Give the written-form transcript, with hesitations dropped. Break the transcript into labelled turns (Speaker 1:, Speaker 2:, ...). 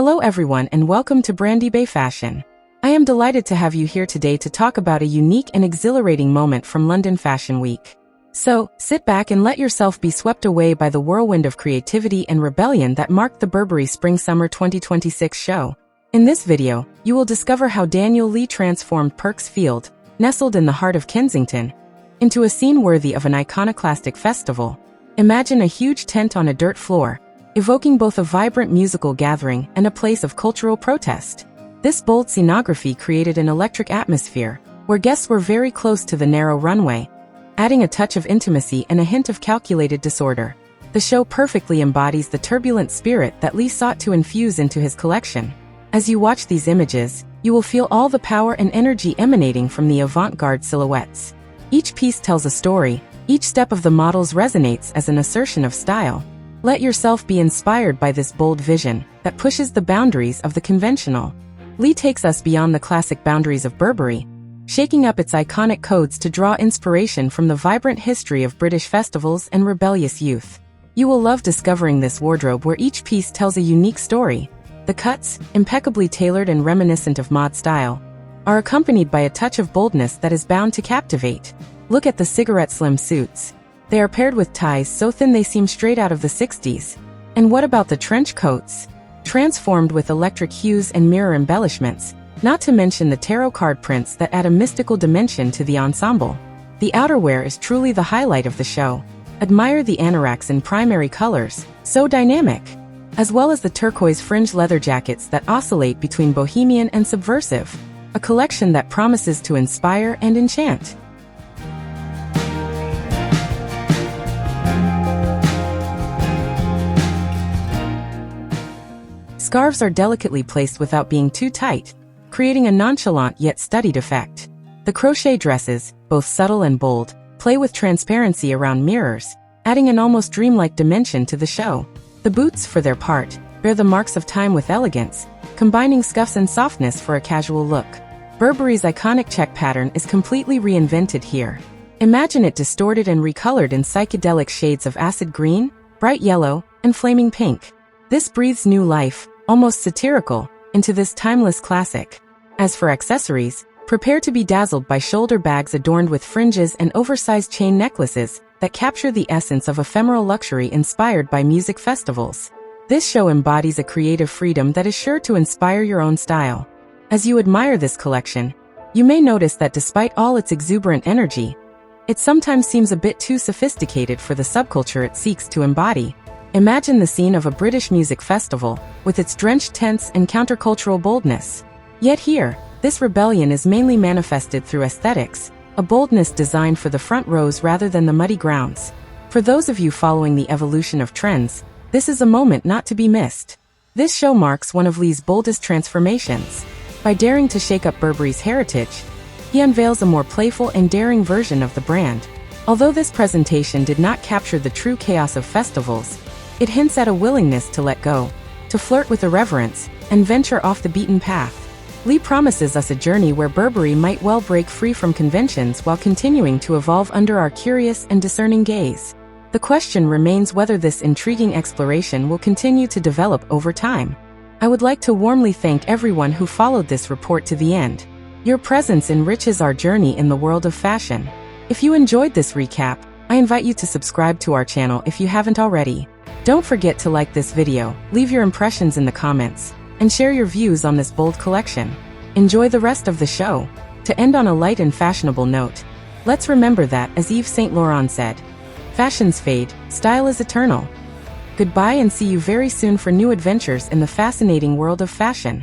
Speaker 1: Hello everyone and welcome to Brandibay Fashion. I am delighted to have you here today to talk about a unique and exhilarating moment from London Fashion Week. So, sit back and let yourself be swept away by the whirlwind of creativity and rebellion that marked the Burberry Spring-Summer 2026 show. In this video, you will discover how Daniel Lee transformed Perks Field, nestled in the heart of Kensington, into a scene worthy of an iconoclastic festival. Imagine a huge tent on a dirt floor, evoking both a vibrant musical gathering and a place of cultural protest. This bold scenography created an electric atmosphere, where guests were very close to the narrow runway, adding a touch of intimacy and a hint of calculated disorder. The show perfectly embodies the turbulent spirit that Lee sought to infuse into his collection. As you watch these images, you will feel all the power and energy emanating from the avant-garde silhouettes. Each piece tells a story, each step of the models resonates as an assertion of style. Let yourself be inspired by this bold vision that pushes the boundaries of the conventional. Lee takes us beyond the classic boundaries of Burberry, shaking up its iconic codes to draw inspiration from the vibrant history of British festivals and rebellious youth. You will love discovering this wardrobe where each piece tells a unique story. The cuts, impeccably tailored and reminiscent of mod style, are accompanied by a touch of boldness that is bound to captivate. Look at the cigarette slim suits. They are paired with ties so thin they seem straight out of the 60s. And what about the trench coats? Transformed with electric hues and mirror embellishments, not to mention the tarot card prints that add a mystical dimension to the ensemble. The outerwear is truly the highlight of the show. Admire the anoraks in primary colors, so dynamic, as well as the turquoise fringe leather jackets that oscillate between bohemian and subversive, a collection that promises to inspire and enchant. Scarves are delicately placed without being too tight, creating a nonchalant yet studied effect. The crochet dresses, both subtle and bold, play with transparency around mirrors, adding an almost dreamlike dimension to the show. The boots, for their part, bear the marks of time with elegance, combining scuffs and softness for a casual look. Burberry's iconic check pattern is completely reinvented here. Imagine it distorted and recolored in psychedelic shades of acid green, bright yellow, and flaming pink. This breathes new life, almost satirical, into this timeless classic. As for accessories, prepare to be dazzled by shoulder bags adorned with fringes and oversized chain necklaces that capture the essence of ephemeral luxury inspired by music festivals. This show embodies a creative freedom that is sure to inspire your own style. As you admire this collection, you may notice that despite all its exuberant energy, it sometimes seems a bit too sophisticated for the subculture it seeks to embody. Imagine the scene of a British music festival, with its drenched tents and countercultural boldness. Yet here, this rebellion is mainly manifested through aesthetics, a boldness designed for the front rows rather than the muddy grounds. For those of you following the evolution of trends, this is a moment not to be missed. This show marks one of Lee's boldest transformations. By daring to shake up Burberry's heritage, he unveils a more playful and daring version of the brand. Although this presentation did not capture the true chaos of festivals, it hints at a willingness to let go, to flirt with irreverence, and venture off the beaten path. Lee promises us a journey where Burberry might well break free from conventions while continuing to evolve under our curious and discerning gaze. The question remains whether this intriguing exploration will continue to develop over time. I would like to warmly thank everyone who followed this report to the end. Your presence enriches our journey in the world of fashion. If you enjoyed this recap, I invite you to subscribe to our channel if you haven't already. Don't forget to like this video, leave your impressions in the comments, and share your views on this bold collection. Enjoy the rest of the show. To end on a light and fashionable note, let's remember that, as Yves Saint Laurent said, "Fashions fade, style is eternal." Goodbye and see you very soon for new adventures in the fascinating world of fashion.